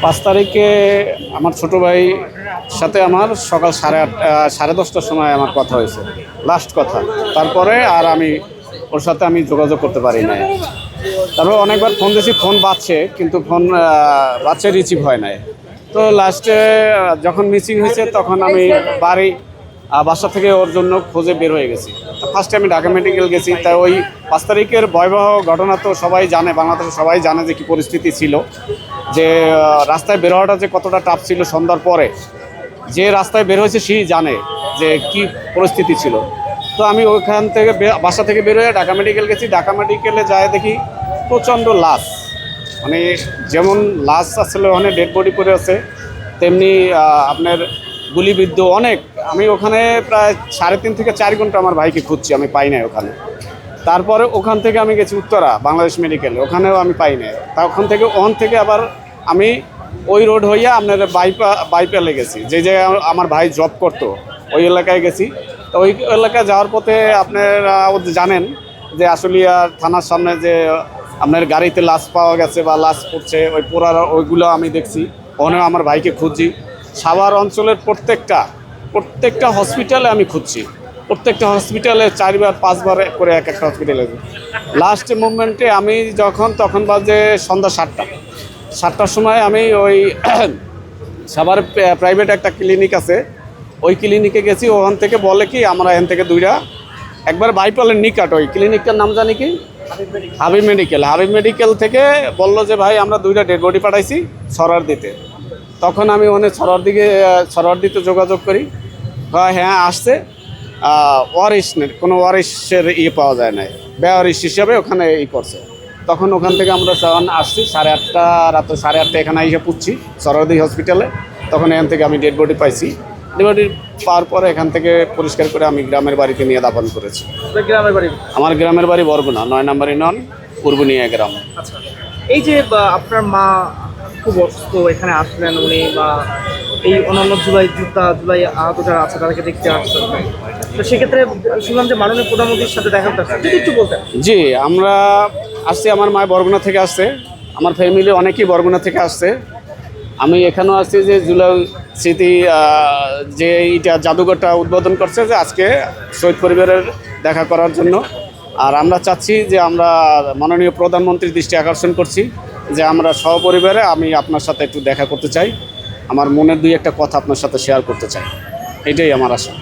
5 তারিখে আমার ছোট ভাই সাথে আমার সকাল 10:30টার সময় আমার কথা হয়েছে, লাস্ট কথা। তারপরে আর আমি ওর সাথে যোগাযোগ করতে পারি নাই। তারপর অনেকবার ফোন দিয়েছি, ফোন বাজছে, কিন্তু ফোন বাজছে, রিসিভ হয় নাই। তো লাস্টে যখন মিসিং হয়েছে তখন আমি বাসা থেকে ওর জন্য খোঁজে বের হয়ে গেছি। তো ফার্স্টে আমি ঢাকা মেডিকেল গেছি। তাই ওই 5 তারিখের ভয়াবহ ঘটনা তো সবাই জানে, বাংলাদেশে সবাই জানে যে কী পরিস্থিতি ছিল, যে রাস্তায় বের হওয়াটা যে কতটা টাফ ছিল। সন্ধ্যার পরে যে রাস্তায় বের হয়েছে সেই জানে যে কি পরিস্থিতি ছিল। তো আমি ওইখান থেকে বাসা থেকে বের হয়ে ঢাকা মেডিকেল গেছি। ঢাকা মেডিকেলে যায় দেখি প্রচণ্ড লাশ, মানে যেমন লাশ আসলে ওখানে ডেড বডি পড়ে আছে, তেমনি আপনার গুলিবিদ্ধ অনেক। আমি ওখানে প্রায় 3.5 থেকে 4 ঘন্টা আমার ভাইকে খুঁজছি, আমি পাই নাই ওখানে। তারপরে ওখান থেকে আমি গেছি উত্তরা বাংলাদেশ মেডিকেলে, ওখানেও আমি পাই নাই। ওখান থেকে আবার আমি ওই রোড হইয়া আপনার বাইপালে গেছি, যে জায়গায় আমার ভাই জব করতো, ওই এলাকায় গেছি। তো ওই এলাকায় যাওয়ার পথে আপনারা জানেন যে আশুলিয়া থানার সামনে যে আপনার গাড়িতে লাশ পাওয়া গেছে বা লাশ পড়ছে, ওই পোড়ার ওইগুলো আমি দেখছি। ওখানেও আমার ভাইকে খুঁজছি। সাভার অঞ্চলের প্রত্যেকটা হসপিটালে আমি খুঁজছি, প্রত্যেকটা হসপিটালে 4-5 বার করে একটা হসপিটালে। লাস্ট মুভমেন্টে আমি তখন বাজে সন্ধ্যা 7টার সময় আমি ওই সাভার প্রাইভেট একটা ক্লিনিক আছে, ওই ক্লিনিকে গেছি। ওখান থেকে বলে কি আমরা এখান থেকে একবার বাইপালের নিকট, ওই ক্লিনিকটার নাম জানি কি, হাবিব মেডিকেল থেকে বললো যে ভাই আমরা 2টা ডেড বডি পাঠাইছি সরার দিতে। তখন আমি সরার দিতে যোগাযোগ করি, হ্যাঁ আসছে, কোনো ওয়ারিশের পাওয়া যায় না, বেওয়ারিশ হিসাবে ওখানে করছে। তখন ওখান থেকে আমরা আসছি 8:30, রাত 8:30 এখানে এসে পুজছি সরোয়ারদি হসপিটালে। তখন এখান থেকে আমি ডেড বডি পাইছি। ডেড বডি পাওয়ার পরে এখান থেকে পরিষ্কার করে আমি গ্রামের বাড়িতে নিয়ে দাফন করেছি। আমার গ্রামের বাড়ি বরগুনা, 9 নম্বর ইউনিয়ন, পূর্বনিয়া গ্রাম। আচ্ছা, এই যে আপনার মা খুব অসুস্থ, এখানে আসলেন উনি, বা এই অন্যান্য জুলাই আহত যারা আছে তাদেরকে দেখতে আসছেন, তো সেক্ষেত্রে শুনলাম যে মাননীয় প্রধানমন্ত্রীর সাথে দেখা করতে আসছেন, যদি একটু বলতেন। জি, আমরা আসছি, আমার মা বরগুনা থেকে আসছে, আমার ফ্যামিলি অনেকেই বরগুনা থেকে আসছে। আমি এখানেও আসছি যে জুলাই স্মৃতি যে এইটা জাদুঘরটা উদ্বোধন করছে, যে আজকে শহীদ পরিবারের দেখা করার জন্য। আর আমরা চাচ্ছি যে আমরা মাননীয় প্রধানমন্ত্রীর দৃষ্টি আকর্ষণ করছি যে আমরা সহপরিবারে আমি আপনার সাথে একটু দেখা করতে চাই, আমার মনের 2-1 কথা আপনার সাথে শেয়ার করতে চাই, এটাই আমার আশা।